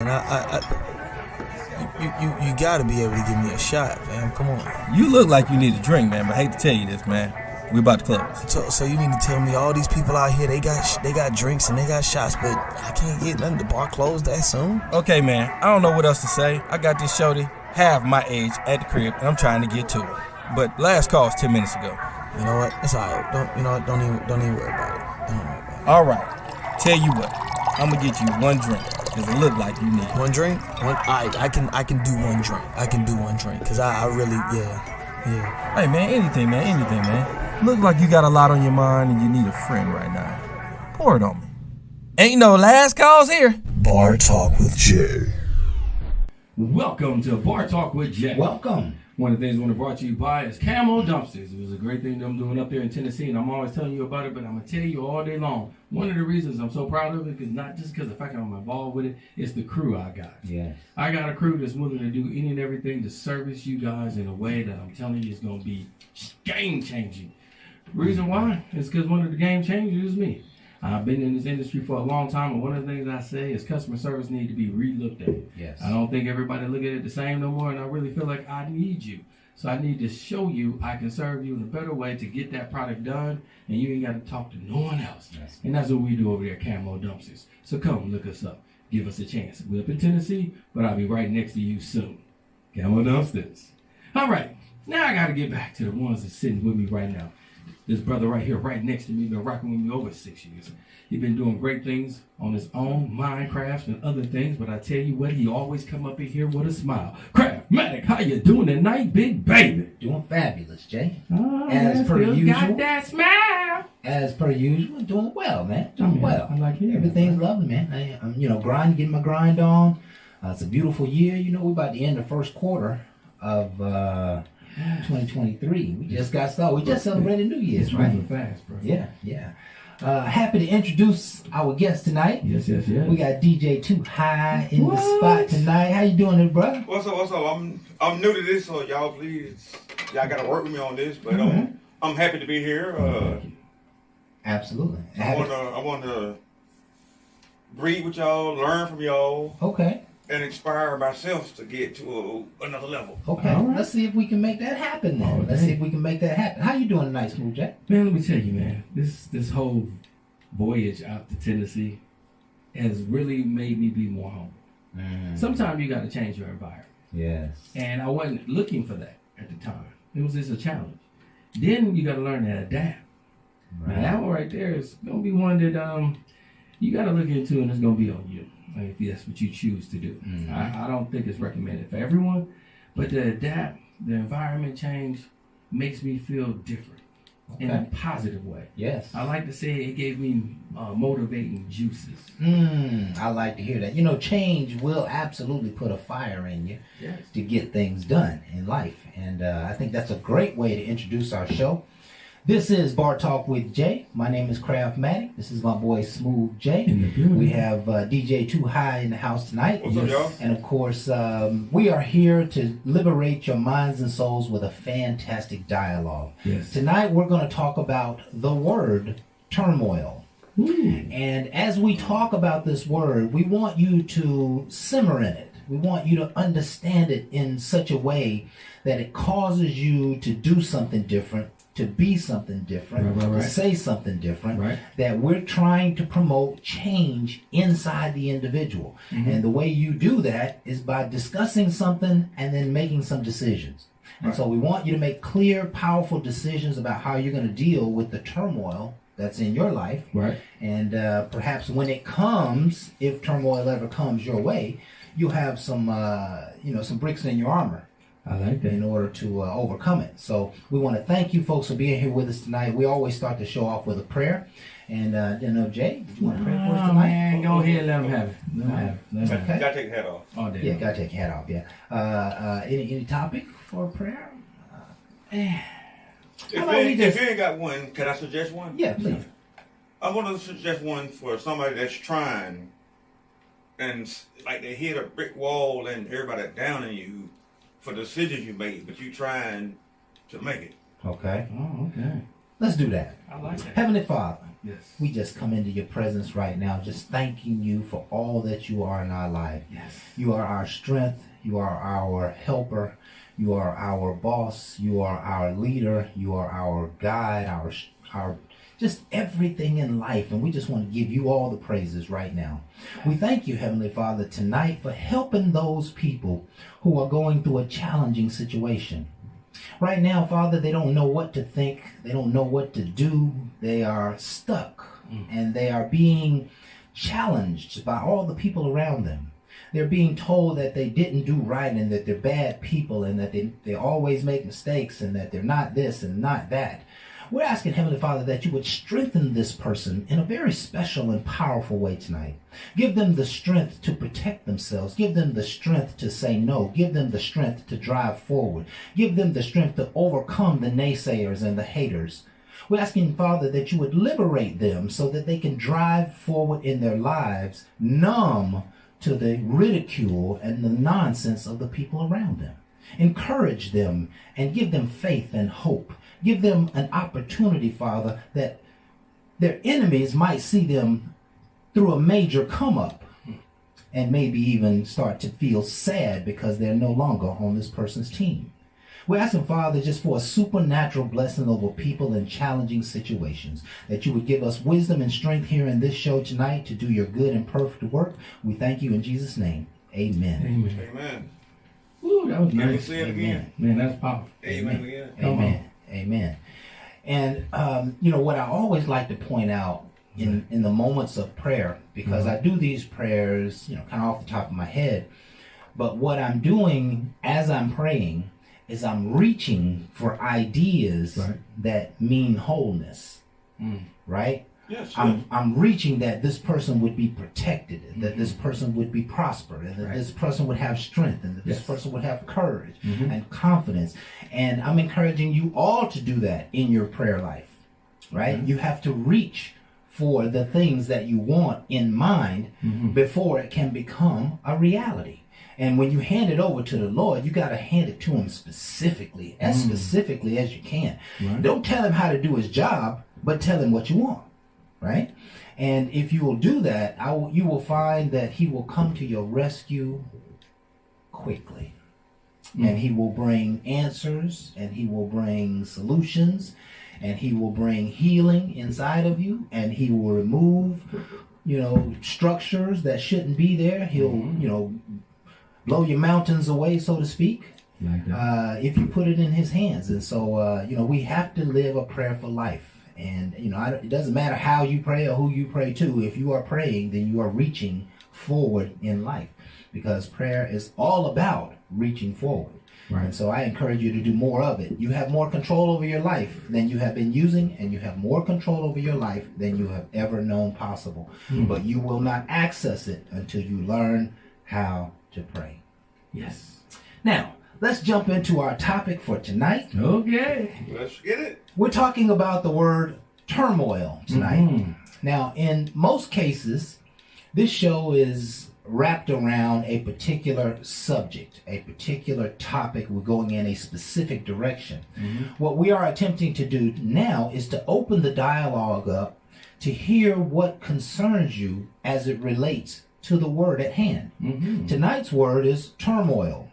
And you gotta be able to give me a shot, man. Come on. You look like you need a drink, man, but I hate to tell you this, man. We about to close. So you need to tell me all these people out here, they got drinks and they got shots, but I can't get nothing. The bar closed that soon? Okay, man. I don't know what else to say. I got this shorty half my age at the crib, and I'm trying to get to it. But last call was 10 minutes ago. You know what? It's alright. Don't even worry about it. Don't worry about it. All right. Tell you what. I'm gonna get you one drink, cause it look like you need it. One drink? I can do one drink. I can do one drink, cause I really, yeah. Hey, man, anything, man. Look like you got a lot on your mind and you need a friend right now. Pour it on me. Ain't no last calls here. Bar Talk with Jay. Welcome to Bar Talk with Jay. Welcome. One of the things I want to brought to you by is Camo Dumpsters. It was a great thing I'm doing up there in Tennessee, and I'm always telling you about it, but I'm going to tell you all day long. One of the reasons I'm so proud of it is not just because of the fact I'm involved with it, it's the crew I got. Yeah. I got a crew that's willing to do any and everything to service you guys in a way that I'm telling you is going to be game-changing. Reason why is because one of the game changers is me. I've been in this industry for a long time, and one of the things I say is customer service need to be re-looked at. Yes. I don't think everybody look at it the same no more, and I really feel like I need you. So I need to show you I can serve you in a better way to get that product done, and you ain't got to talk to no one else. Yes. And that's what we do over there at Camo Dumpsters. So come look us up. Give us a chance. We're up in Tennessee, but I'll be right next to you soon. Camo Dumpsters. All right. Now I got to get back to the ones that's sitting with me right now. This brother right here, right next to me, been rocking with me over 6 years. He's been doing great things on his own, Minecraft and other things, but I tell you what, he always come up in here with a smile. Craftmatic, how you doing tonight, big baby? Doing fabulous, Jay. Oh, As per usual. Got that smile. As per usual, doing well, man. Doing well. I like hearing Everything's lovely, man. I'm grinding, getting my grind on. It's a beautiful year. We're about to end the first quarter of 2023. We just got started. We just celebrated New Year's, It's right? moving fast, bro. Yeah. Happy to introduce our guest tonight. Yes. We got DJ Too High in the spot tonight. How you doing, there, brother? What's up? I'm new to this, so y'all gotta work with me on this, but I'm happy to be here. Absolutely. I want to breathe with y'all, learn from y'all, Okay. and inspire myself to get to another level. Okay. All right. Let's see if we can make that happen then. Let's see if we can make that happen. How you doing tonight, Smooth Jack? Man, let me tell you, man, this whole voyage out to Tennessee has really made me be more humble. Sometimes you got to change your environment. Yes. And I wasn't looking for that at the time. It was just a challenge. Then you got to learn to adapt. Right. Now that one right there is going to be one that you got to look into, and it's going to be on you if that's what you choose to do. I don't think it's recommended for everyone, but to adapt, the environment change makes me feel different in a positive way. Yes. I like to say it gave me motivating juices. I like to hear that. Change will absolutely put a fire in you Yes. to get things done in life. And I think that's a great way to introduce our show. This is Bar Talk with Jay. My name is Craftmatic. This is my boy Smooth Jay. In the building. We have DJ Too High in the house tonight. What's up, y'all? And of course, we are here to liberate your minds and souls with a fantastic dialogue. Yes. Tonight, we're going to talk about the word turmoil. And as we talk about this word, we want you to simmer in it. We want you to understand it in such a way that it causes you to do something different, to be something different, Right. to say something different, Right. that we're trying to promote change inside the individual. And the way you do that is by discussing something and then making some decisions. And so we want you to make clear, powerful decisions about how you're going to deal with the turmoil that's in your life. Right. And perhaps when it comes, if turmoil ever comes your way, you'll have some bricks in your armor I like that. in order to overcome it. So we want to thank you folks for being here with us tonight. We always start the show off with a prayer. And Jay, did you want to pray for us Oh, tonight? man, go ahead, let them have it. Let them have it. Let 'em have it. Okay. Gotta take the hat off. All day Yeah, long. gotta take your hat off. Yeah. Any topic for a prayer? If about we you just- ain't got one, can I suggest one? Yeah, please. I want to suggest one for somebody that's trying, and like they hit a brick wall and everybody down on you for decisions you made, but you trying to make it. Okay. Oh, okay. Let's do that. I like that. Heavenly Father, Yes. We just come into your presence right now, just thanking you for all that you are in our life. Yes. You are our strength. You are our helper. You are our boss. You are our leader. You are our guide, our just everything in life. And we just want to give you all the praises right now. We thank you, Heavenly Father, tonight for helping those people who are going through a challenging situation. Right now, Father, they don't know what to think. They don't know what to do. They are stuck and they are being challenged by all the people around them. They're being told that they didn't do right and that they're bad people and that they always make mistakes and that they're not this and not that. We're asking, Heavenly Father, that you would strengthen this person in a very special and powerful way tonight. Give them the strength to protect themselves. Give them the strength to say no. Give them the strength to drive forward. Give them the strength to overcome the naysayers and the haters. We're asking, Father, that you would liberate them so that they can drive forward in their lives, numb to the ridicule and the nonsense of the people around them. Encourage them and give them faith and hope. Give them an opportunity, Father, that their enemies might see them through a major come up and maybe even start to feel sad because they're no longer on this person's team. We're asking, Father, just for a supernatural blessing over people in challenging situations, that you would give us wisdom and strength here in this show tonight to do your good and perfect work. We thank you in Jesus' name. Amen. Amen. Amen. Ooh, that was Can we nice. say it again? Man, that's powerful. Amen again. Amen. Amen. And, what I always like to point out in the moments of prayer, because I do these prayers, kind of off the top of my head, but what I'm doing as I'm praying is I'm reaching for ideas that mean wholeness, right? Yes. I'm reaching that this person would be protected, and that this person would be prospered, and that this person would have strength, and that this person would have courage and confidence. And I'm encouraging you all to do that in your prayer life, right? You have to reach for the things that you want in mind before it can become a reality. And when you hand it over to the Lord, you got to hand it to him specifically, as specifically as you can. Don't tell him how to do his job, but tell him what you want. Right? And if you will do that, you will find that he will come to your rescue quickly. And he will bring answers, and he will bring solutions, and he will bring healing inside of you, and he will remove, structures that shouldn't be there. He'll, blow your mountains away, so to speak, if you put it in his hands. And so, we have to live a prayerful life. And, it doesn't matter how you pray or who you pray to. If you are praying, then you are reaching forward in life, because prayer is all about reaching forward. And so I encourage you to do more of it. You have more control over your life than you have been using, and you have more control over your life than you have ever known possible. But you will not access it until you learn how to pray. Yes. Now, let's jump into our topic for tonight. Okay. Let's get it. We're talking about the word turmoil tonight. Now, in most cases, this show is wrapped around a particular subject, a particular topic. We're going in a specific direction. What we are attempting to do now is to open the dialogue up to hear what concerns you as it relates to the word at hand. Tonight's word is turmoil.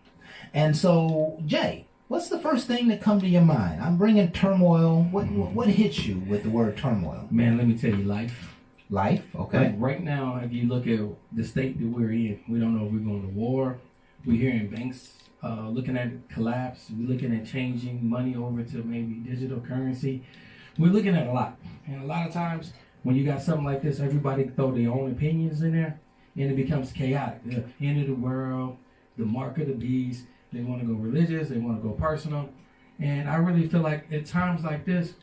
And so, Jay, what's the first thing that come to your mind? I'm bringing turmoil. What hits you with the word turmoil? Man, let me tell you, life. Life, okay. Like right now, if you look at the state that we're in, we don't know if we're going to war. We're hearing banks looking at collapse. We're looking at changing money over to maybe digital currency. We're looking at a lot. And a lot of times, when you got something like this, everybody throw their own opinions in there, and it becomes chaotic. The end of the world, the mark of the beast. They want to go religious. They want to go personal. And I really feel like at times like this,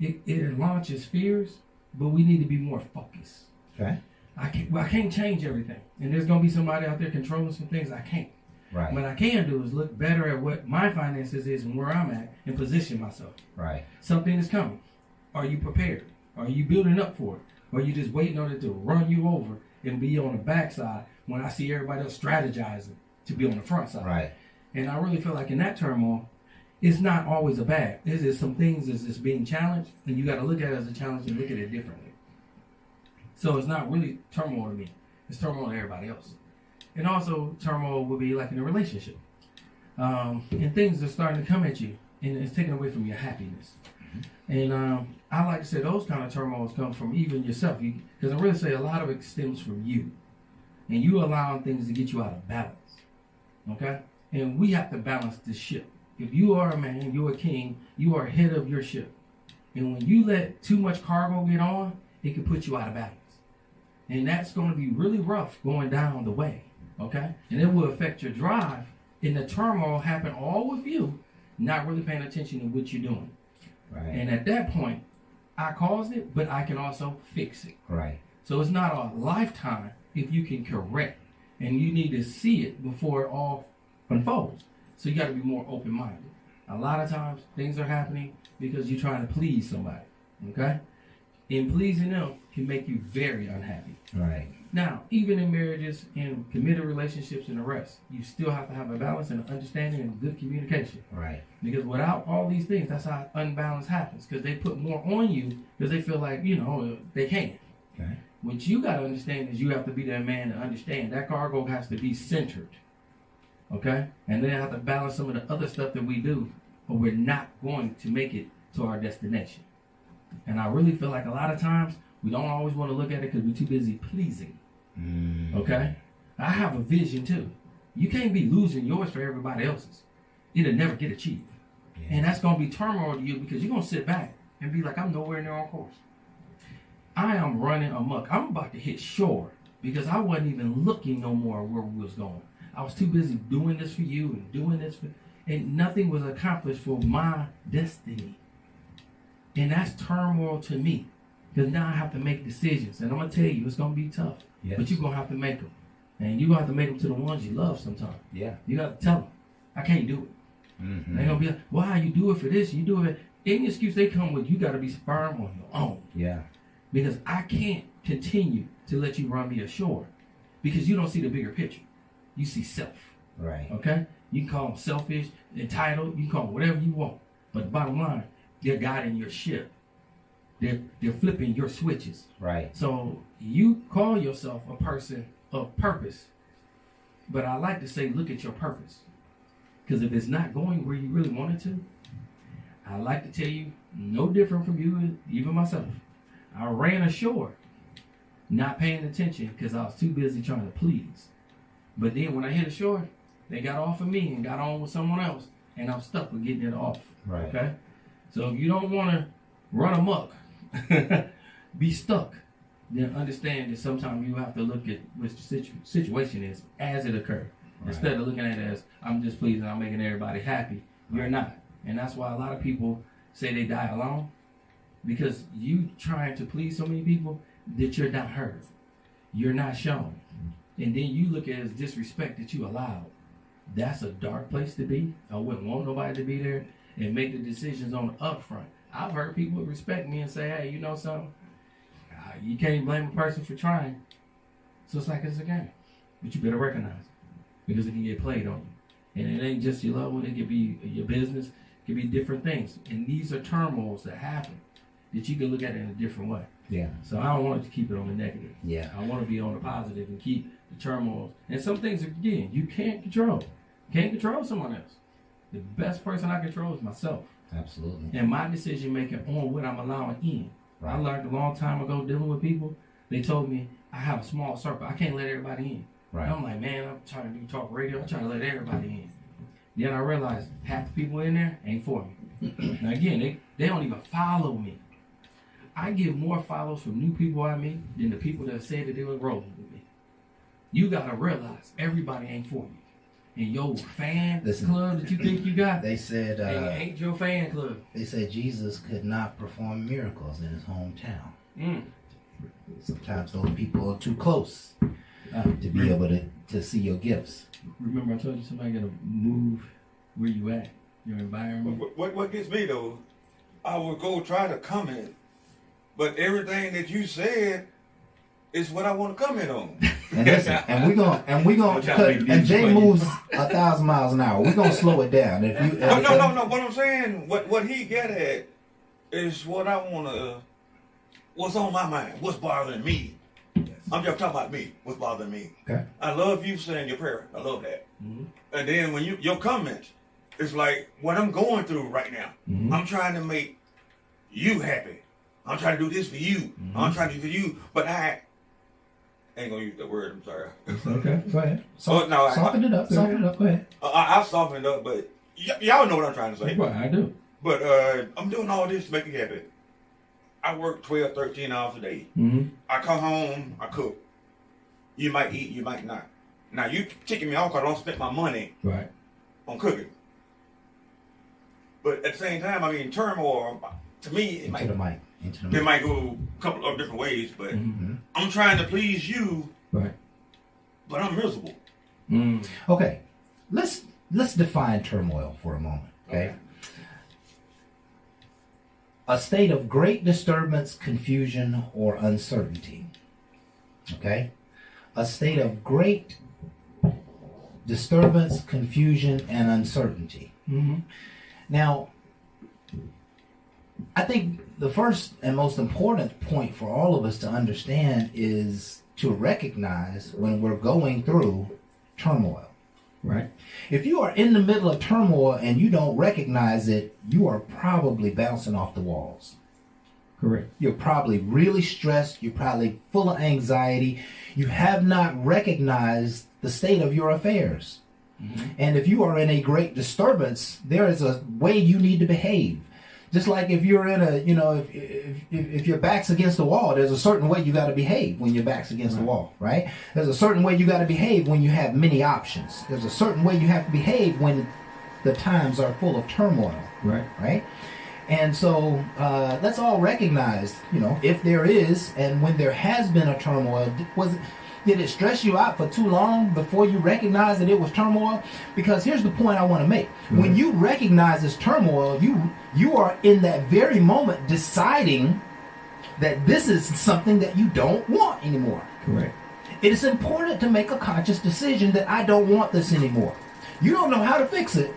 it launches fears, but we need to be more focused. Okay. I can't change everything. And there's going to be somebody out there controlling some things I can't. Right. What I can do is look better at what my finances is and where I'm at and position myself. Right. Something is coming. Are you prepared? Are you building up for it? Or are you just waiting on it to run you over and be on the backside when I see everybody else strategizing to be on the front side? Right. And I really feel like in that turmoil, it's not always a bad. There's some things that's being challenged, and you got to look at it as a challenge and look at it differently. So it's not really turmoil to me. It's turmoil to everybody else. And also turmoil will be like in a relationship. And things are starting to come at you and it's taken away from your happiness. And I like to say those kind of turmoils come from even yourself. Because I really say a lot of it stems from you. And you allowing things to get you out of balance. Okay? And we have to balance the ship. If you are a man, you're a king, you are head of your ship. And when you let too much cargo get on, it can put you out of balance. And that's going to be really rough going down the way. Okay? And it will affect your drive. And the turmoil happen all with you, not really paying attention to what you're doing. Right. And at that point, I caused it, but I can also fix it. Right. So it's not a lifetime if you can correct. And you need to see it before it all unfolds. So you got to be more open-minded. A lot of times, things are happening because you're trying to please somebody. Okay? And pleasing them can make you very unhappy. Right. Now, even in marriages and committed relationships and the rest, you still have to have a balance and understanding and good communication. Right. Because without all these things, that's how unbalance happens. Because they put more on you because they feel like, they can. Okay. What you got to understand is you have to be that man to understand that cargo has to be centered. Okay? And then have to balance some of the other stuff that we do, or we're not going to make it to our destination. And I really feel like a lot of times we don't always want to look at it because we're too busy pleasing. Okay? I have a vision too. You can't be losing yours for everybody else's. It'll never get achieved. Yeah. And that's going to be turmoil to you because you're going to sit back and be like, I'm nowhere near on course. I am running amok. I'm about to hit shore because I wasn't even looking no more where we was going. I was too busy doing this for you and doing this for, and nothing was accomplished for my destiny. And that's turmoil to me. Because now I have to make decisions. And I'm going to tell you, it's going to be tough. Yes. But you're going to have to make them. And you're going to have to make them to the ones you love sometimes. Yeah. You got to tell them, I can't do it. Mm-hmm. They're going to be like, why? You do it for this, you do it. Any excuse they come with, you got to be firm on your own. Yeah. Because I can't continue to let you run me ashore. Because you don't see the bigger picture. You see self. Right. Okay? You can call them selfish, entitled, you can call them whatever you want. But the bottom line, they're guiding your ship. They're flipping your switches. Right. So you call yourself a person of purpose. But I like to say, look at your purpose. Because if it's not going where you really want it to, I like to tell you, no different from you, even myself. I ran ashore, not paying attention because I was too busy trying to please. But then when I hit ashore, they got off of me and got on with someone else. And I'm stuck with getting it off. Right. Okay? So if you don't want to run amok, be stuck, then understand that sometimes you have to look at what the situation is as it occurred. Right. Instead of looking at it as, I'm just pleasing, I'm making everybody happy. Right. You're not. And that's why a lot of people say they die alone. Because you trying to please so many people that you're not heard. You're not shown. And then you look at it as disrespect that you allowed. That's a dark place to be. I wouldn't want nobody to be there and make the decisions on the upfront. I've heard people respect me and say, hey, you know something? You can't blame a person for trying. So it's like it's a game. But you better recognize it. Because it can get played on you. And it ain't just your loved one. It could be your business. It could be different things. And these are turmoils that happen that you can look at it in a different way. Yeah. So I don't want to keep it on the negative. Yeah. I want to be on the positive and keep the turmoils. And some things, again, you can't control. Can't control someone else. The best person I control is myself. Absolutely. And my decision making on what I'm allowing in. Right. I learned a long time ago dealing with people. They told me I have a small circle. I can't let everybody in. Right. I'm like, man, I'm trying to do talk radio. I'm trying to let everybody in. Then I realized half the people in there ain't for me. Now again, they don't even follow me. I get more follows from new people I meet than the people that say that they were rolling with me. You gotta realize everybody ain't for you. And your fan club that you think you got, they said ain't your fan club. They said Jesus could not perform miracles in his hometown. Sometimes those people are too close to be able to see your gifts. Remember I told you somebody gotta move where you at, your environment. What gets me though, I would go try to comment, but everything that you said is what I want to comment on. And listen, and we gonna cut, and Jay moves 1,000 miles an hour. We're gonna slow it down. If you no. What I'm saying, what he get at is what I wanna, what's on my mind, what's bothering me. I'm just talking about me. What's bothering me? Okay. I love you saying your prayer. I love that. Mm-hmm. And then when your comments, it's like what I'm going through right now. Mm-hmm. I'm trying to make you happy. I'm trying to do this for you. Mm-hmm. I'm trying to do this for you. But I ain't gonna use the word. I'm sorry. It's okay. Go ahead. No, Soften it up. Soften it up. Go ahead. I'll soften it up, but y'all know what I'm trying to say. Well, I do. But I'm doing all this to make you happy. I work 12, 13 hours a day. Mm-hmm. I come home, I cook. You might eat, you might not. Now you ticking me off because I don't spend my money Right. on cooking. But at the same time, I mean, turmoil, to me, it Into the mic. Into the mic. might go a couple of different ways, but Mm-hmm. I'm trying to please you, Right. but I'm miserable. Mm. Okay. Let's define turmoil for a moment. Okay. A state of great disturbance, confusion, or uncertainty. Okay? A state of great disturbance, confusion, and uncertainty. Mm-hmm. Now, I think the first and most important point for all of us to understand is to recognize when we're going through turmoil. Right. If you are in the middle of turmoil and you don't recognize it, you are probably bouncing off the walls. Correct. You're probably really stressed. You're probably full of anxiety. You have not recognized the state of your affairs. Mm-hmm. And if you are in a great disturbance, there is a way you need to behave. Just like if you're in a, if your back's against the wall, there's a certain way you got to behave when your back's against the wall, right? There's a certain way you got to behave when you have many options. There's a certain way you have to behave when the times are full of turmoil, Right. right? And so let's all recognize, if there is, and when there has been a turmoil, did it stress you out for too long before you recognize that it was turmoil? Because here's the point I want to make. Mm-hmm. When you recognize this turmoil, you are in that very moment deciding that this is something that you don't want anymore. Correct. It is important to make a conscious decision that I don't want this anymore. You don't know how to fix it,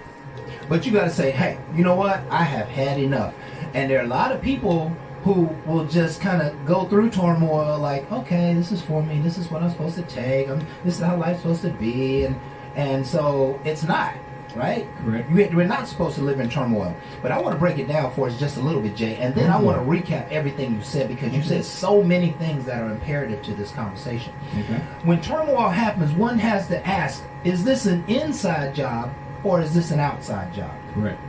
but you got to say, hey, you know what? I have had enough. And there are a lot of people who will just kind of go through turmoil like, okay, this is for me. This is what I'm supposed to take. This is how life's supposed to be. And so it's not, right? Correct. We're not supposed to live in turmoil. But I want to break it down for us just a little bit, Jay. And then I want to recap everything you said because you said so many things that are imperative to this conversation. Okay. When turmoil happens, one has to ask, is this an inside job or is this an outside job? Correct.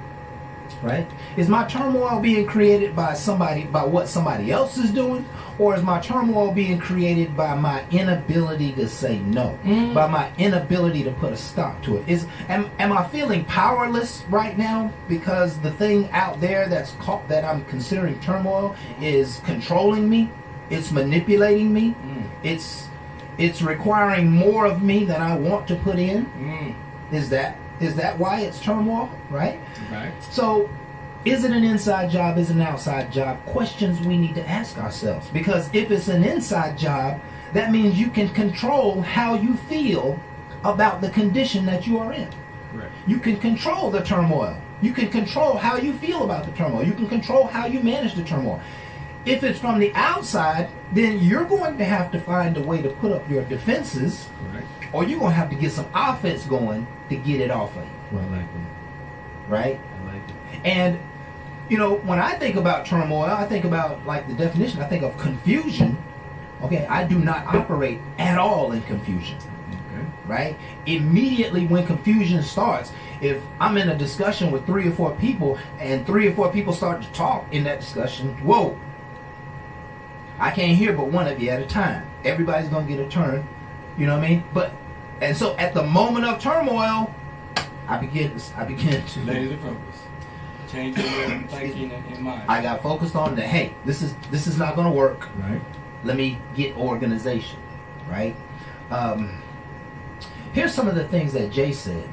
Right? Is my turmoil being created by what somebody else is doing, or is my turmoil being created by my inability to say no, by my inability to put a stop to it? Am I feeling powerless right now because the thing out there that I'm considering turmoil is controlling me, it's manipulating me, it's requiring more of me than I want to put in? Is that why it's turmoil, right? Right. So, is it an inside job? Is it an outside job? Questions we need to ask ourselves. Because if it's an inside job, that means you can control how you feel about the condition that you are in. Correct. You can control the turmoil. You can control how you feel about the turmoil. You can control how you manage the turmoil. If it's from the outside, then you're going to have to find a way to put up your defenses, Correct. or you're going to have to get some offense going to get it off of you. Well, I like that. Right? I like it. And, when I think about turmoil, I think about, like, the definition, I think of confusion. Okay, I do not operate at all in confusion. Okay. Right? Immediately when confusion starts, if I'm in a discussion with 3 or 4 people, and 3 or 4 people start to talk in that discussion, whoa, I can't hear but one of you at a time. Everybody's going to get a turn. You know what I mean? And so at the moment of turmoil, I begin to Laser focus. Change your way of thinking and mind. I got focused on the, hey, this is not going to work. Right. Let me get organization, right? Here's some of the things that Jay said,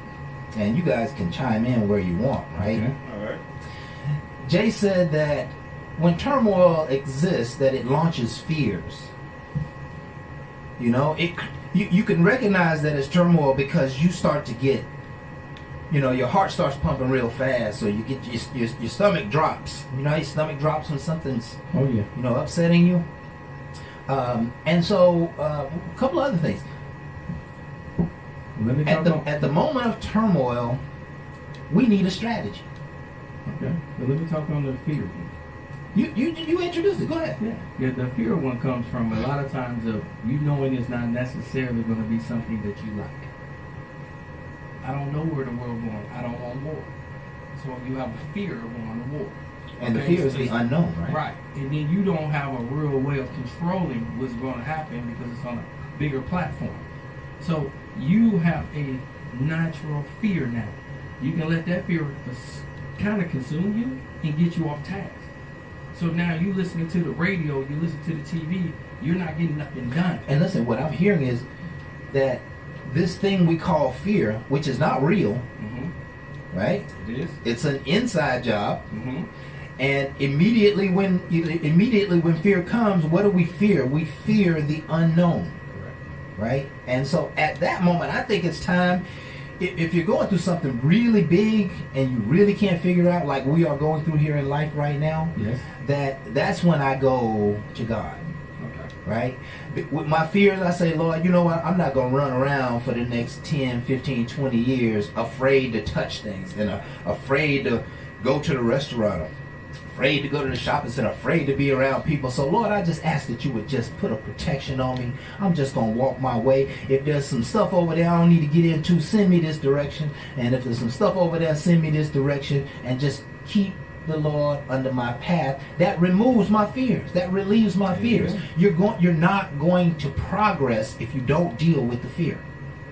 and you guys can chime in where you want, right? Okay. All right. Jay said that when turmoil exists, that it launches fears. You can recognize that it's turmoil because you start to get, your heart starts pumping real fast, so you get your stomach drops. You know how your stomach drops when something's Oh yeah. upsetting you? And so, a couple other things. Let me talk At the moment of turmoil, we need a strategy. Okay. But let me talk on the fear one. You introduced it. Go ahead. Yeah. The fear one comes from a lot of times of you knowing it's not necessarily going to be something that you like. I don't know where the world going. I don't want war. So you have a fear of going to war. And the fear is the unknown, right? Right. And then you don't have a real way of controlling what's going to happen because it's on a bigger platform. So you have a natural fear now. You can let that fear kind of consume you and get you off task. So now you listening to the radio, you listen to the TV, you're not getting nothing done. And listen, what I'm hearing is that this thing we call fear, which is not real, right? It is. It's an inside job. And immediately when fear comes, what do we fear? We fear the unknown. Right? And so at that moment, I think it's time, if you're going through something really big and you really can't figure out, like we are going through here in life right now, that's when I go to God. Okay. Right? With my fears, I say, Lord, you know what? I'm not going to run around for the next 10, 15, 20 years afraid to touch things and afraid to go to the restaurant, afraid to go to the shopping center, afraid to be around people. So Lord, I just ask that you would just put a protection on me. I'm just going to walk my way. If there's some stuff over there I don't need to get into, send me this direction. And if there's some stuff over there, send me this direction. And just keep the Lord under my path. That removes my fears. That relieves my fears. You're not going to progress if you don't deal with the fear.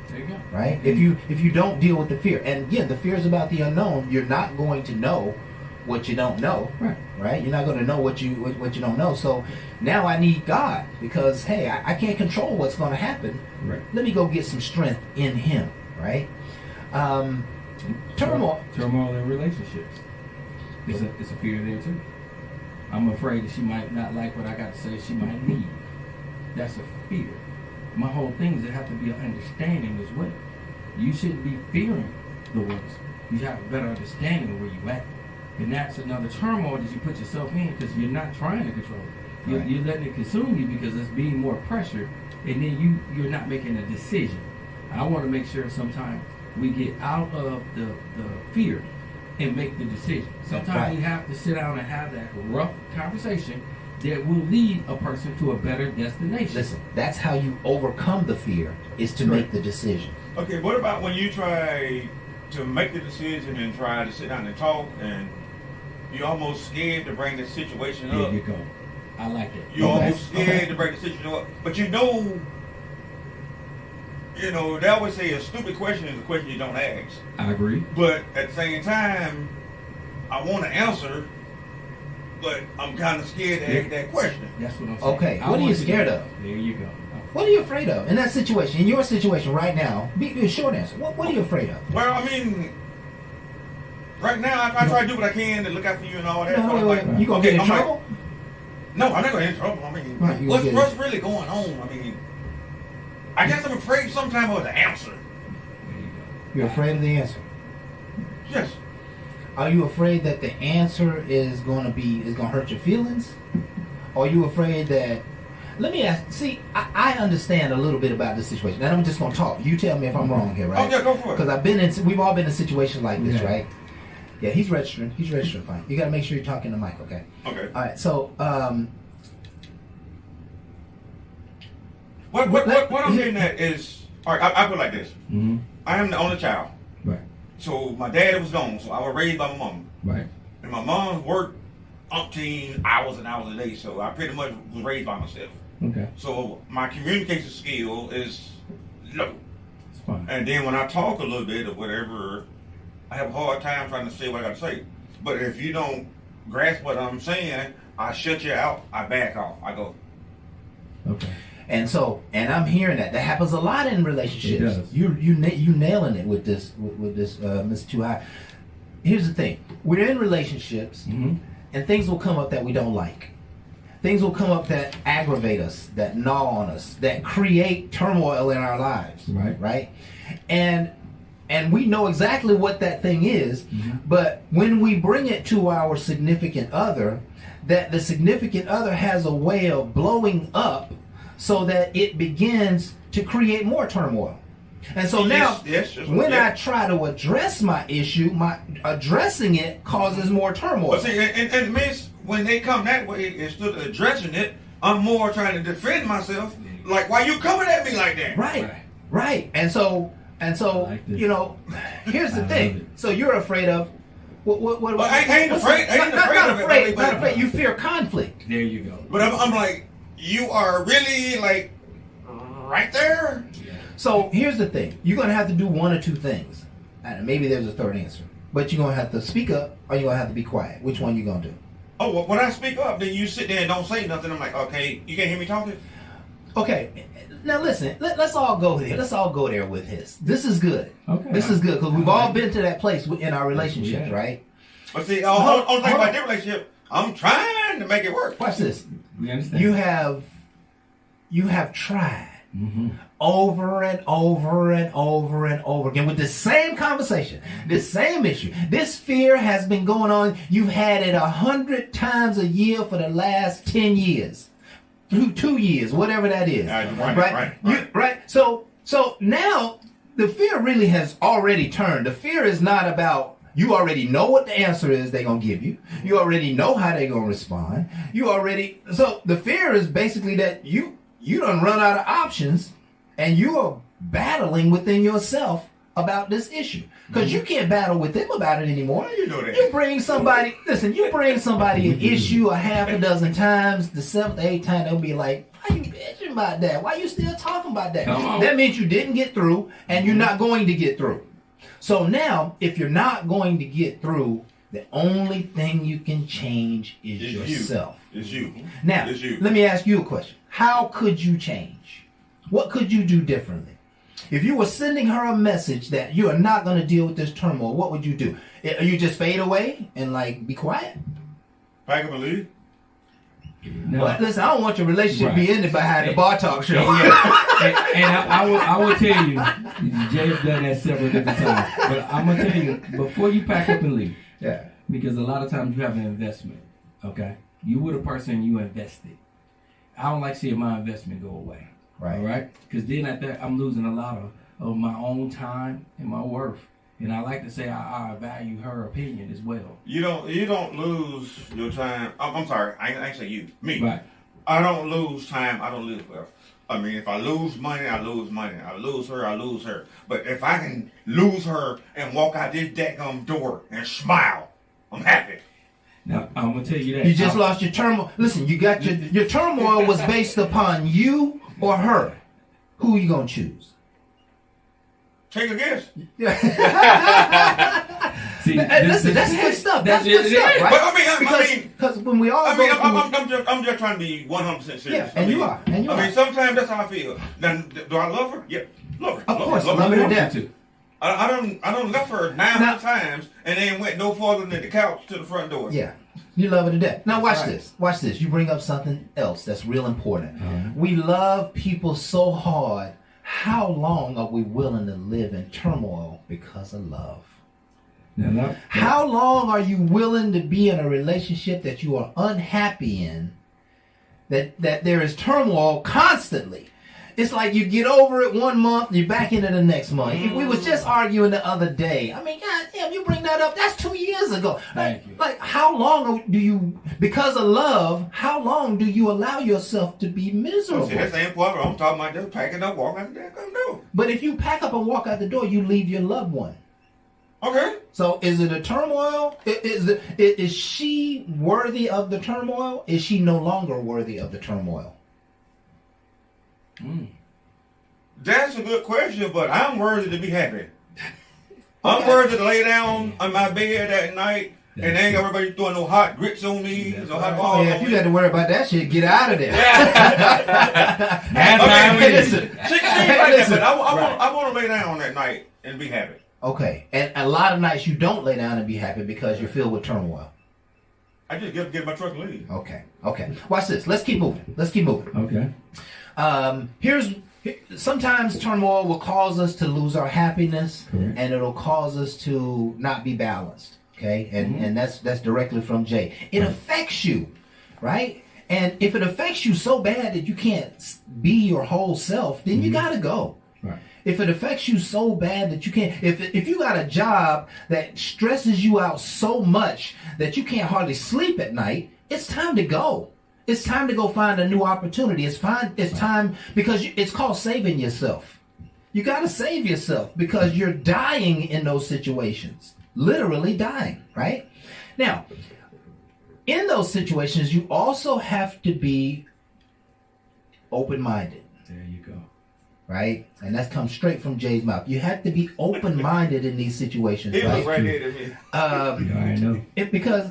There you go. Right? If you don't deal with the fear. And again, the fear is about the unknown. You're not going to know what you don't know, right? You're not going to know what you don't know. So now I need God because hey, I can't control what's going to happen. Right. Let me go get some strength in Him, right? Turmoil in relationships. It's a fear there too. I'm afraid that she might not like what I got to say. She might leave. That's a fear. My whole thing is there have to be an understanding as well. You shouldn't be fearing the worst. You should have a better understanding of where you at. And that's another turmoil that you put yourself in because you're not trying to control it. You're letting it consume you because it's being more pressure, and then you're not making a decision. I want to make sure sometimes we get out of the fear and make the decision. Sometimes we have to sit down and have that rough conversation that will lead a person to a better destination. Listen, that's how you overcome the fear, is to make the decision. Okay, what about when you try to make the decision and try to sit down and talk and you're almost scared to bring the situation up? There you go. I like that. You're almost scared to bring the situation up. But you know, they always say a stupid question is a question you don't ask. I agree. But at the same time, I want to answer, but I'm kind of scared to ask that question. That's what I'm saying. Okay, what are you scared of? There you go. What are you afraid of in that situation? In your situation right now, be a short answer. What are you afraid of? Well, I mean, right now I try to do what I can to look out for you and all that. No, wait. You gonna get in trouble? No, I'm not gonna get in trouble. I mean, what's really going on? I mean, I guess I'm afraid sometimes of the answer. You're afraid of the answer? Yes. Are you afraid that the answer is gonna hurt your feelings? Or are you afraid that? Let me ask. See, I understand a little bit about this situation, and I'm just gonna talk. You tell me if I'm wrong here, right? Okay, go for it. Because we've all been in situations like this, right? Yeah, he's registering. He's registering fine. You gotta make sure you're talking to Mike, okay? Okay. All right. So, what I'm getting at is, all right. I put it like this. Mm-hmm. I am the only child. Right. So my dad was gone, so I was raised by my mom. Right. And my mom worked umpteen hours and hours a day, so I pretty much was raised by myself. Okay. So my communication skill is low. It's fine. And then when I talk a little bit or whatever, I have a hard time trying to say what I got to say. But if you don't grasp what I'm saying, I shut you out. I back off. I go. Okay. And I'm hearing that happens a lot in relationships. It does. You nailing it with this Mr. Too High. Here's the thing: we're in relationships, and things will come up that we don't like. Things will come up that aggravate us, that gnaw on us, that create turmoil in our lives. Right. Right. And we know exactly what that thing is, but when we bring it to our significant other, that the significant other has a way of blowing up so that it begins to create more turmoil. And so now, when I try to address my issue, my addressing it causes more turmoil. But see, and miss, when they come that way, instead of addressing it, I'm more trying to defend myself. Like, why you coming at me like that? Right. And so, like, you know, here's the thing. So you're afraid of what I ain't afraid. Not afraid. You fear conflict. There you go. But I'm like, you are really like right there. So here's the thing. You're going to have to do one or two things. And maybe there's a third answer. But you're going to have to speak up or you're going to have to be quiet. Which one you going to do? Oh, well, when I speak up, then you sit there and don't say nothing. I'm like, okay, you can't hear me talking? Okay. Now listen, let's all go there. Let's all go there with his. This is good. Okay. This is good because we've all been to that place in our relationships, right? But see, only thing about their relationship, I'm trying to make it work. Watch this. We understand. You have tried over and over and over and over again with the same conversation, the same issue. This fear has been going on. You've had it 100 times a year for the last 10 years. 2 years, whatever that is. Right. So now the fear really has already turned. The fear is not about, you already know what the answer is they're going to give you. You already know how they're going to respond. So the fear is basically that you done run out of options and you are battling within yourself about this issue. Because you can't battle with them about it anymore. You know that. You bring somebody an issue a half a dozen times, the 7th, 8th time, they'll be like, why you bitching about that? Why you still talking about that? That means you didn't get through and you're not going to get through. So now, if you're not going to get through, the only thing you can change is yourself. It's you. Now, let me ask you a question. How could you change? What could you do differently? If you were sending her a message that you are not going to deal with this turmoil, what would you do? You just fade away and like be quiet? Pack up and leave. No. Well, listen, I don't want your relationship to be ended behind the bar talk show. and I will tell you, Jay's done that several different times. But I'm gonna tell you, before you pack up and leave, because a lot of times you have an investment. Okay, you were the person you invested. I don't like seeing my investment go away. Right. All right. Because then at that, I'm losing a lot of my own time and my worth. And I like to say I value her opinion as well. You don't lose your time. I'm sorry. I ain't say you. Me. Right. I don't lose time. I don't lose wealth. I mean, if I lose money, I lose money. I lose her, I lose her. But if I can lose her and walk out this daggum door and smile, I'm happy. Now, I'm going to tell you that. You just lost your turmoil. Listen, you got your turmoil was based upon you or her. Who are you going to choose? Take a guess. See, listen, that's good stuff. That's good stuff, right? But I mean, because when we all I'm just trying to be 100% serious. Yeah, and you are. I mean, sometimes that's how I feel. Then, do I love her? Yeah, love her. Of course, love her to death. I don't left her 900 times and then went no farther than the couch to the front door. Yeah. You love her to death. Now watch this. Watch this. You bring up something else that's real important. We love people so hard. How long are we willing to live in turmoil because of love? How long are you willing to be in a relationship that you are unhappy in, that there is turmoil constantly? It's like you get over it 1 month, you're back into the next month. We was just arguing the other day. I mean, God damn, you bring that up. That's 2 years ago. Like, how long do you, because of love, how long do you allow yourself to be miserable? See, that's the important. I'm talking about just packing up, walking out the damn door. But if you pack up and walk out the door, you leave your loved one. Okay. So is it a turmoil? Is she worthy of the turmoil? Is she no longer worthy of the turmoil? That's a good question, but I'm worthy to be happy. I'm worthy to lay down on my bed at night and ain't everybody throwing no hot grits on me, no hot balls on me. If you got to worry about that shit, get out of there. Listen, I want to lay down that night and be happy. Okay, and a lot of nights you don't lay down and be happy because you're filled with turmoil. I just get my truck and leave. Okay. Watch this. Let's keep moving. Okay. Sometimes turmoil will cause us to lose our happiness, and it'll cause us to not be balanced. Okay, and that's directly from Jay. It affects you, right? And if it affects you so bad that you can't be your whole self, then you gotta go. Right. If it affects you so bad that you can't, if you got a job that stresses you out so much that you can't hardly sleep at night, it's time to go. It's time to go find a new opportunity. It's time because it's called saving yourself. You got to save yourself because you're dying in those situations, literally dying, right? Now, in those situations, you also have to be open-minded. There you go. Right? And that comes straight from Jay's mouth. You have to be open-minded in these situations, He was right? right there to me. I know. Because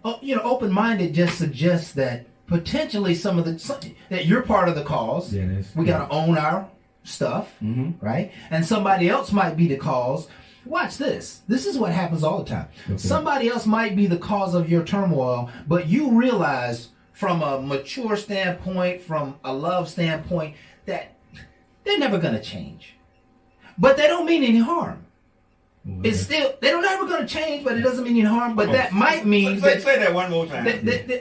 open-minded just suggests that potentially that you're part of the cause. Yeah, that's we got to own our stuff, right? And somebody else might be the cause. Watch this. This is what happens all the time. Okay. Somebody else might be the cause of your turmoil, but you realize from a mature standpoint, from a love standpoint, that they're never going to change. But they don't mean any harm. It's still, they're never going to change, but it doesn't mean any harm. But that might mean say that one more time.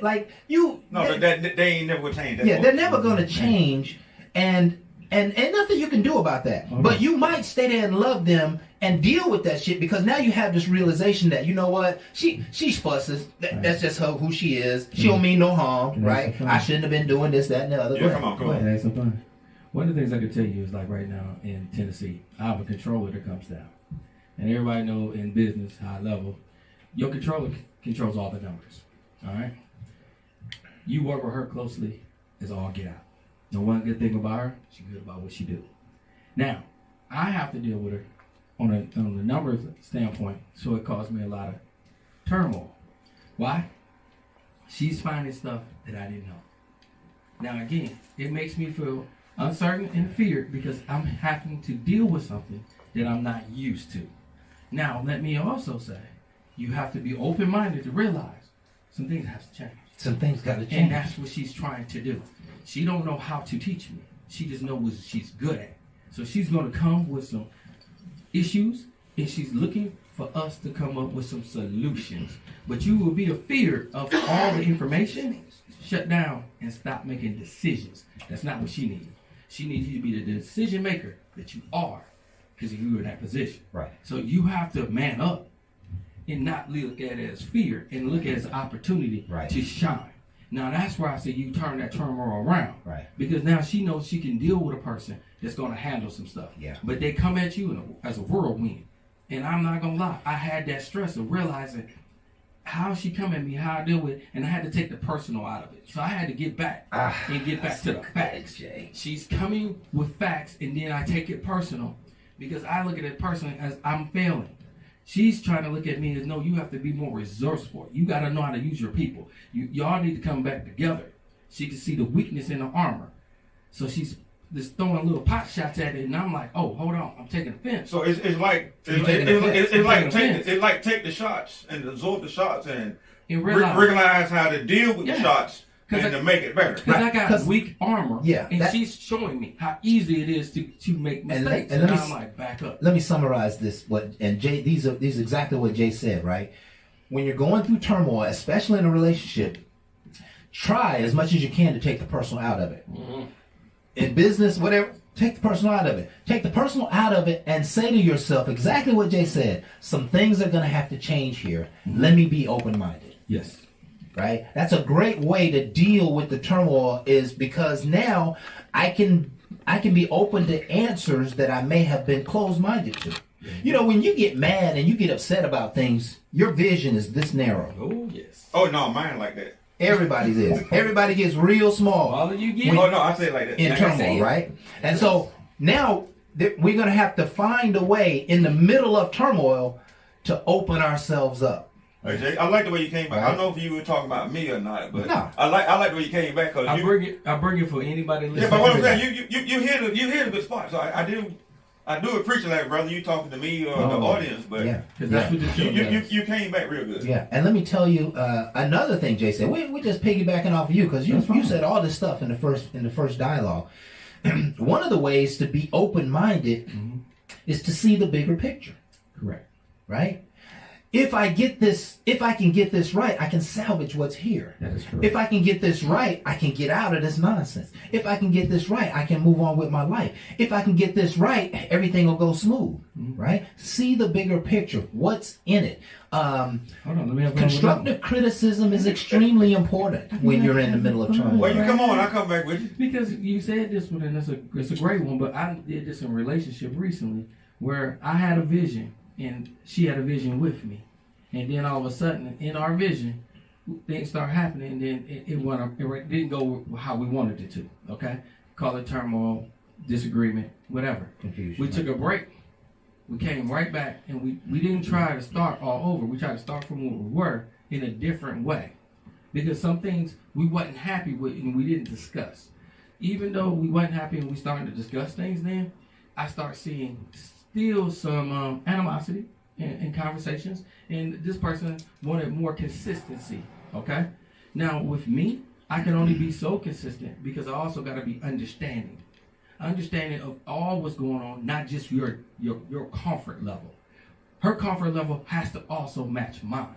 like you. No, they ain't never gonna change. Yeah, they're never going to change, and nothing you can do about that. Okay. But you might stay there and love them and deal with that shit because now you have this realization that, you know what, she's fusses. That's just who she is. She don't mean no harm, right? I shouldn't have been doing this, that, and the other. Yeah, come on. Can I have some fun? One of the things I can tell you is like right now in Tennessee, I have a controller that comes down. And everybody know in business, high level, your controller controls all the numbers. All right? You work with her closely as all get out. The one good thing about her, she's good about what she do. Now, I have to deal with her on the numbers standpoint, so it caused me a lot of turmoil. Why? She's finding stuff that I didn't know. Now again, it makes me feel uncertain and feared because I'm having to deal with something that I'm not used to. Now, let me also say, you have to be open-minded to realize some things have to change. Some things got to change. And that's what she's trying to do. She don't know how to teach me. She just knows what she's good at. So she's going to come with some issues, and she's looking for us to come up with some solutions. But you will be afeared of all the information, shut down, and stop making decisions. That's not what she needs. She needs you to be the decision maker that you are, because you're in that position. Right. So you have to man up and not look at it as fear and look at it as an opportunity to shine. Now that's where I say you turn that turmoil around. Right. Because now she knows she can deal with a person that's going to handle some stuff. Yeah. But they come at you as a whirlwind. And I'm not going to lie. I had that stress of realizing how she come at me, how I deal with it, and I had to take the personal out of it. So I had to get back and get back to the facts. Jay. She's coming with facts, and then I take it personal because I look at it personally as I'm failing. She's trying to look at me as, no, you have to be more resourceful. You got to know how to use your people. Y'all need to come back together. She can see the weakness in the armor. So she's just throwing little pot shots at it, and I'm like, oh, hold on, I'm taking offense. So it's like take the shots and absorb the shots and realize how to deal with the shots and to make it better. Because I got weak armor, and she's showing me how easy it is to make mistakes. And I'm like, back up. Let me summarize this. Jay, these are exactly what Jay said, right? When you're going through turmoil, especially in a relationship, try as much as you can to take the personal out of it. Mm-hmm. In business, whatever, take the personal out of it. Take the personal out of it and say to yourself exactly what Jay said. Some things are going to have to change here. Mm-hmm. Let me be open-minded. Yes. Right? That's a great way to deal with the turmoil, is because now I can be open to answers that I may have been closed-minded to. Mm-hmm. You know, when you get mad and you get upset about things, your vision is this narrow. Oh, yes. Oh, no, mine like that. Everybody's is. Everybody gets real small. All of you get. Oh no, I say it like that. In turmoil, right? And so now we're going to have to find a way in the middle of turmoil to open ourselves up. Hey, Jay, I like the way you came back. Right. I don't know if you were talking about me or not, but no. I like the way you came back because I bring it for anybody listening. Yeah, but what I'm saying, you hit a good spot. So I do appreciate that, brother. You talking to me or the audience, but that's what this you came back real good. Yeah, and let me tell you another thing, Jay said. We're just piggybacking off of you because you said all this stuff in the first dialogue. One of the ways to be open-minded is to see the bigger picture. Correct. Right? if I can get this right, I can salvage what's here. That is true. If I can get this right, I can get out of this nonsense. If I can get this right, I can move on with my life. If I can get this right, everything will go smooth, right? See the bigger picture. What's in it? Hold on, let me have Constructive criticism is extremely important when you're in the middle of turmoil. Well, you come on, I'll come back with you. Because you said this one, and it's a great one, but I did this in a relationship recently where I had a vision, and she had a vision with me. And then all of a sudden, in our vision, things start happening, and then it didn't go how we wanted it to, okay? Call it turmoil, disagreement, whatever. Confusion. We took a break. We came right back, and we didn't try to start all over. We tried to start from where we were in a different way. Because some things we wasn't happy with and we didn't discuss. Even though we wasn't happy and we started to discuss things then, I start seeing still some animosity in conversations. And this person wanted more consistency, okay? Now, with me, I can only be so consistent because I also got to be understanding of all what's going on, not just your comfort level. Her comfort level has to also match mine.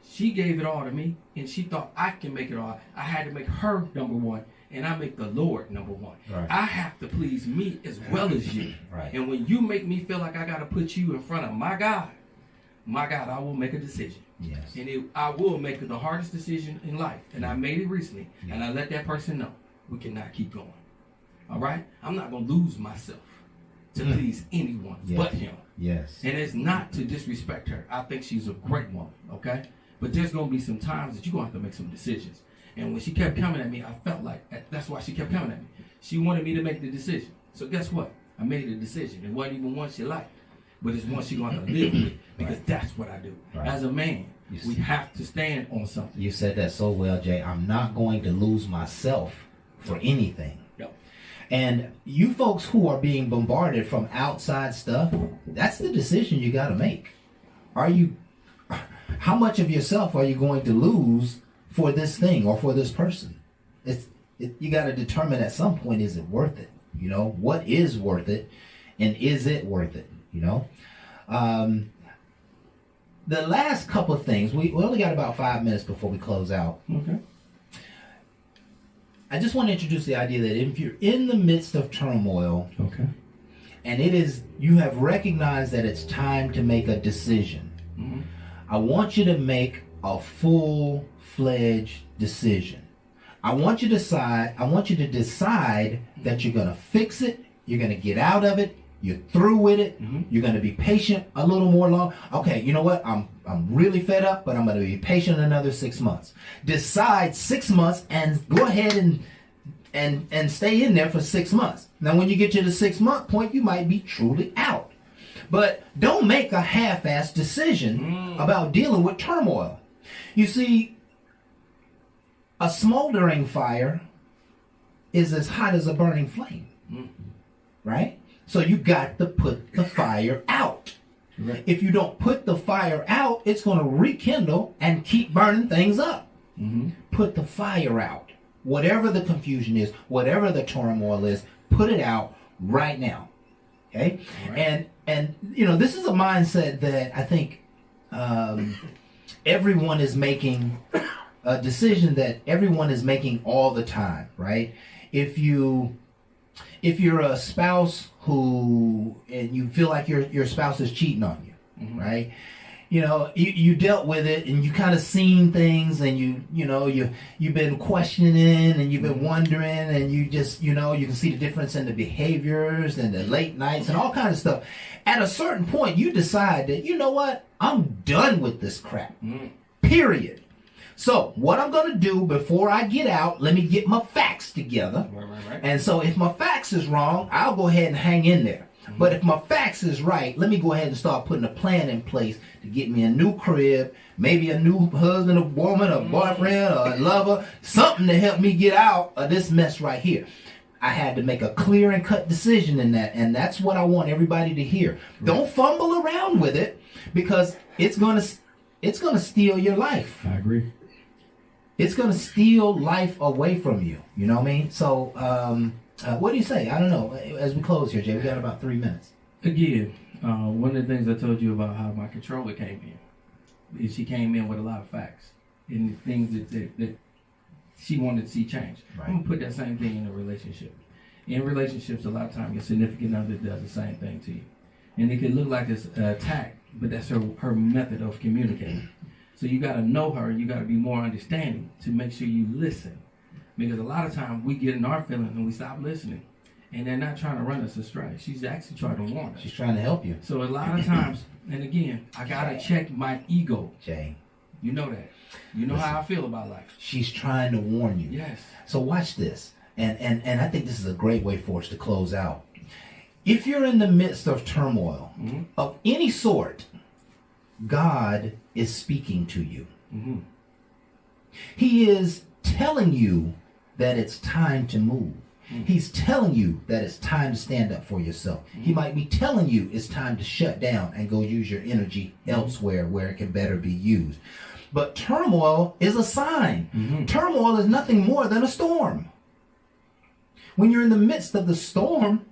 She gave it all to me, and she thought I can make it all. I had to make her number one, and I make the Lord number one. Right. I have to please me as well as you. Right. And when you make me feel like I got to put you in front of my God, I will make a decision. Yes. And I will make the hardest decision in life. And I made it recently, and I let that person know we cannot keep going. All right? I'm not going to lose myself to please anyone but him. Yes. And it's not to disrespect her. I think she's a great woman, okay? But there's going to be some times that you're going to have to make some decisions. And when she kept coming at me, I felt like that's why she kept coming at me. She wanted me to make the decision. So guess what? I made a decision. It wasn't even one she liked, but it's one she's going to have to live with because that's what I do. Right. As a man, we have to stand on something. You said that so well, Jay. I'm not going to lose myself for anything. Yep. And you folks who are being bombarded from outside stuff, that's the decision you got to make. How much of yourself are you going to lose for this thing or for this person? You got to determine at some point, is it worth it? You know, what is worth it, and is it worth it? You know, the last couple of things, we only got about 5 minutes before we close out. Okay. I just want to introduce the idea that if you're in the midst of turmoil, Okay. and you have recognized that it's time to make a decision, I want you to make a full-fledged decision. I want you to decide that you're going to fix it, you're going to get out of it, you're through with it, you're going to be patient a little more long. Okay, you know what? I'm really fed up, but I'm going to be patient another 6 months. Decide 6 months and go ahead and stay in there for 6 months. Now, when you get to the 6 month point, you might be truly out. But don't make a half-assed decision about dealing with turmoil. You see, a smoldering fire is as hot as a burning flame, right? So you got to put the fire out. Right. If you don't put the fire out, it's going to rekindle and keep burning things up. Put the fire out. Whatever the confusion is, whatever the turmoil is, put it out right now. Okay? Right. And you know, this is a mindset that I think everyone is making, a decision that everyone is making all the time, right? If you're a spouse and you feel like your spouse is cheating on you, right? You know, you dealt with it and you kind of seen things and you've been questioning and you've been wondering and you just, you can see the difference in the behaviors and the late nights and all kinds of stuff. At a certain point, you decide that, you know what? I'm done with this crap. Period. So what I'm going to do before I get out, let me get my facts together. Right. And so if my facts is wrong, I'll go ahead and hang in there. But if my facts is right, let me go ahead and start putting a plan in place to get me a new crib, maybe a new husband, a woman, a boyfriend, or a lover, something to help me get out of this mess right here. I had to make a clear and cut decision in that, and that's what I want everybody to hear. Right. Don't fumble around with it because it's gonna steal your life. I agree. It's gonna steal life away from you. You know what I mean? So, what do you say? I don't know. As we close here, Jay, we got about 3 minutes. Again, one of the things I told you about how my controller came in. and she came in with a lot of facts and things that she wanted to see change. Right. I'm gonna put that same thing in a relationship. In relationships, a lot of times your significant other does the same thing to you, and it can look like it's an attack, but that's her method of communicating. So you got to know her, and you got to be more understanding to make sure you listen, because a lot of times we get in our feelings and we stop listening, and they're not trying to run us astray. She's actually trying to warn us. She's trying to help you. So a lot of times, and again, I gotta check my ego. Jay. You know that. You know how I feel about life. She's trying to warn you. Yes. So watch this. And I think this is a great way for us to close out. If you're in the midst of turmoil of any sort, God is speaking to you. He is telling you that it's time to move. He's telling you that it's time to stand up for yourself. He might be telling you it's time to shut down and go use your energy elsewhere where it can better be used. But turmoil is a sign. Turmoil is nothing more than a storm. When you're in the midst of the storm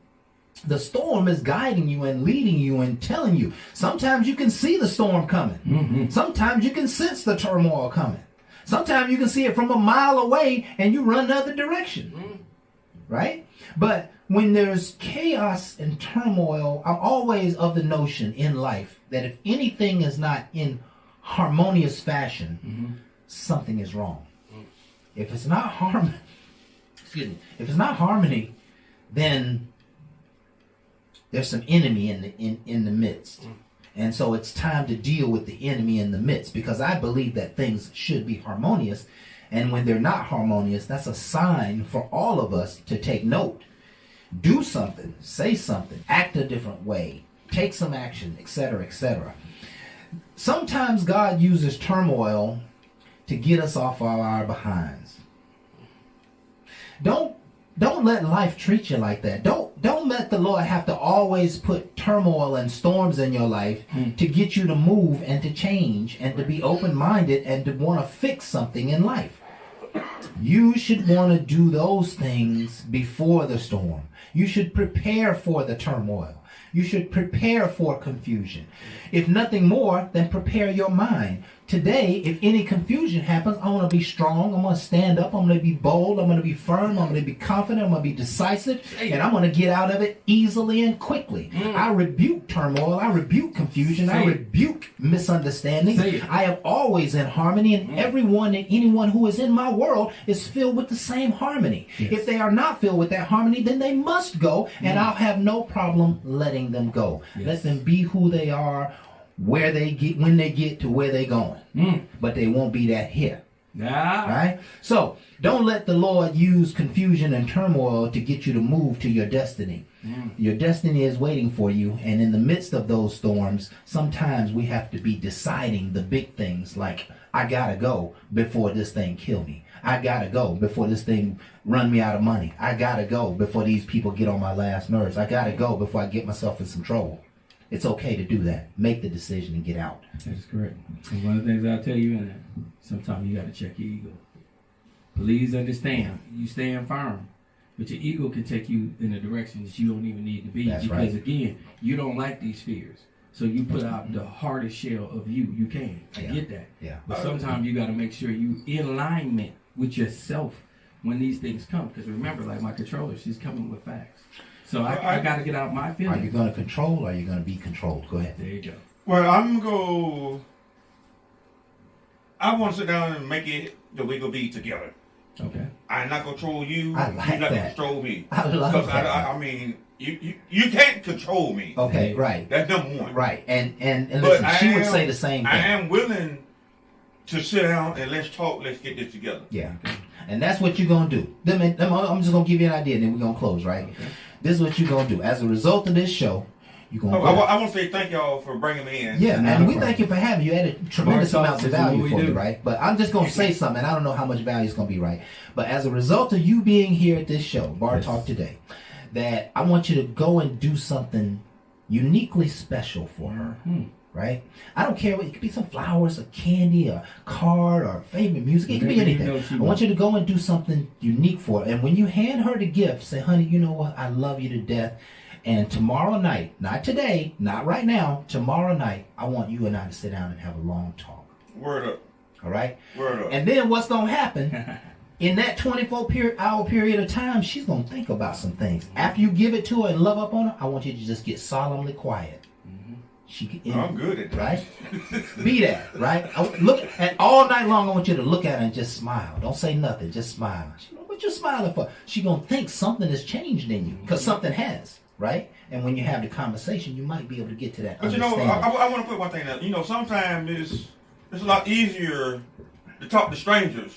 is guiding you and leading you and telling you. Sometimes you can see the storm coming. Sometimes you can sense the turmoil coming. Sometimes you can see it from a mile away and you run the other direction. Right? But when there's chaos and turmoil, I'm always of the notion in life that if anything is not in harmonious fashion, something is wrong. If it's not if it's not harmony, then there's some enemy in the midst. And so it's time to deal with the enemy in the midst, because I believe that things should be harmonious. And when they're not harmonious, that's a sign for all of us to take note. Do something, say something, act a different way, take some action, etc., etc. Sometimes God uses turmoil to get us off of our behinds. Don't let life treat you like that. Don't let the Lord have to always put turmoil and storms in your life to get you to move and to change and to be open-minded and to want to fix something in life. You should want to do those things before the storm. You should prepare for the turmoil. You should prepare for confusion. If nothing more, then prepare your mind. Today, if any confusion happens, I want to be strong. I'm going to stand up. I'm going to be bold. I'm going to be firm. I'm going to be confident. I'm going to be decisive. And I'm going to get out of it easily and quickly. I rebuke turmoil. I rebuke confusion. I rebuke misunderstandings. I am always in harmony, and everyone and anyone who is in my world is filled with the same harmony. If they are not filled with that harmony, then they must go, and I'll have no problem letting them go. Let them be who they are, where they get, when they get to where they're going. But they won't be that here. Right? So don't let the Lord use confusion and turmoil to get you to move to your destiny. Your destiny is waiting for you, and in the midst of those storms, sometimes we have to be deciding the big things, like I gotta go before this thing kill me. I gotta go before this thing run me out of money. I gotta go before these people get on my last nerves. I gotta go before I get myself in some trouble. It's okay to do that. Make the decision and get out. That is correct. And one of the things I'll tell you, and sometimes you got to check your ego. Please understand, you stand firm, but your ego can take you in a direction that you don't even need to be. That's because right. Again, you don't like these fears. So you put out the hardest shell of you can. I get that. Yeah. But sometimes you got to make sure you in alignment with yourself when these things come. Because remember, like my controller, she's coming with facts. So I got to get out my feelings. Are you going to control, or are you going to be controlled? Go ahead. There you go. Well, I want to sit down and make it that we gonna be together. Okay. I'm not gonna control you. I like You're not that. gonna control me. I love Because that. I mean, you can't control me. Okay, right. That's number one. Right. And But listen, she would say the same thing. I am willing to sit down and let's talk. Let's get this together. Yeah. And that's what you're going to do. I'm just going to give you an idea, and then we're going to close, right? Okay. This is what you're going to do. As a result of this show, you're going to I want to say thank y'all for bringing me in. Yeah, Not and a we problem. thank you for having you. You added tremendous Bar amounts of talk is value what for we me, do. right? But I'm just going to say something. I don't know how much value it's going to be, right? But as a result of you being here at this show, Bar Talk Today, that I want you to go and do something uniquely special for her, right? I don't care what, it could be some flowers, a candy, a card, or favorite music. It could be Maybe you anything. know she I want you to go and do something unique for her. And when you hand her the gift, say, honey, you know what? I love you to death. And tomorrow night, not today, not right now, tomorrow night, I want you and I to sit down and have a long talk. Word up. All right? Word up. And then what's going to happen, in that 24-hour period of time, she's going to think about some things. After you give it to her and love up on her, I want you to just get solemnly quiet. She can, I'm good at that. Right? Be that, right? Look, and all night long, I want you to look at her and just smile. Don't say nothing, just smile. She know what you're smiling for. She going to think something has changed in you, because something has, right? And when you have the conversation, you might be able to get to that But you know, understanding. I want to put one thing out. You know, sometimes it's a lot easier to talk to strangers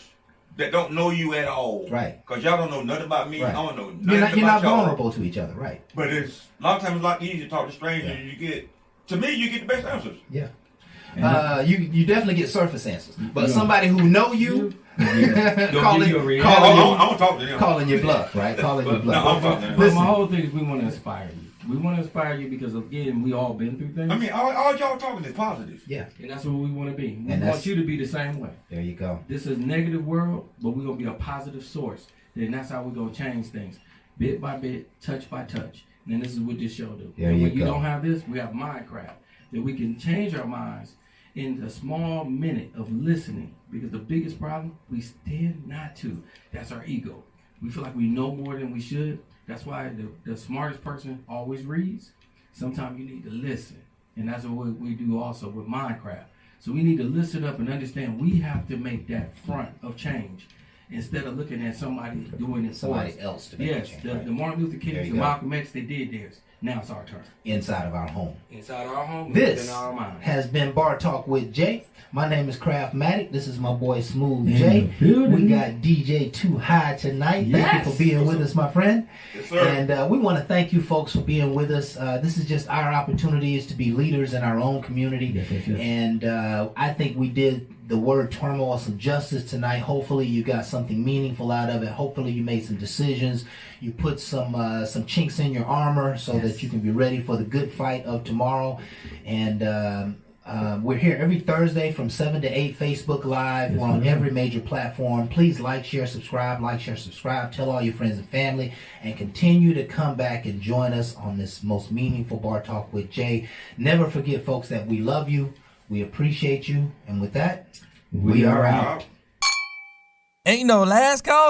that don't know you at all. Right. Because y'all don't know nothing about me. Right. I don't know nothing You're about not y'all. vulnerable to each other, right? But it's a lot of times it's a lot easier to talk to strangers. Yeah. And you get, to me, you get the best answers. Yeah. You definitely get surface answers. But Yeah. somebody who know you, Don't give you a reaction. I want to talk to them. calling your bluff, right? Calling your No, bluff. I'm talking to them. But Listen. my whole thing is we want to inspire you. We want to inspire you because, again, we all been through things. I mean, all y'all talking is positive. Yeah, And that's what we want to be. We And want that's- you to be the same way. there you go. This is a negative world, but we're going to be a positive source. Then that's how we're going to change things. Bit by bit, touch by touch. And then this is what this show do. There and you when you go. don't have this, we have Minecraft. That we can change our minds in a small minute of listening. Because the biggest problem, we tend not to. That's our ego. We feel like we know more than we should. That's why the smartest person always reads. Sometimes you need to listen. And that's what we do also with Minecraft. So we need to listen up and understand we have to make that front of change instead of looking at somebody doing it for Somebody us. else to make Yes, a change. the Right? Martin Luther There King you and go. Malcolm X, they did theirs. Now it's our turn. Inside of our home. Inside our home, This within our mind. has been Bar Talk with Jay. My name is Craftmatic. This is my boy Smooth In J. the building. We got DJ Too High tonight. Thank Yes. you for being with us, my friend. Yes, sir. And we want to thank you folks for being with us. This is just our opportunities to be leaders in our own community. Yes. And I think we did the word turmoil some justice tonight. Hopefully you got something meaningful out of it. Hopefully you made some decisions. You put some chinks in your armor so that you can be ready for the good fight of tomorrow. And we're here every Thursday from 7 to 8, Facebook Live. We're on every major platform. Please like, share, subscribe, Tell all your friends and family, and continue to come back and join us on this most meaningful Bar Talk with Jay. Never forget, folks, that we love you. We appreciate you. And with that, we are out. Ain't no last call.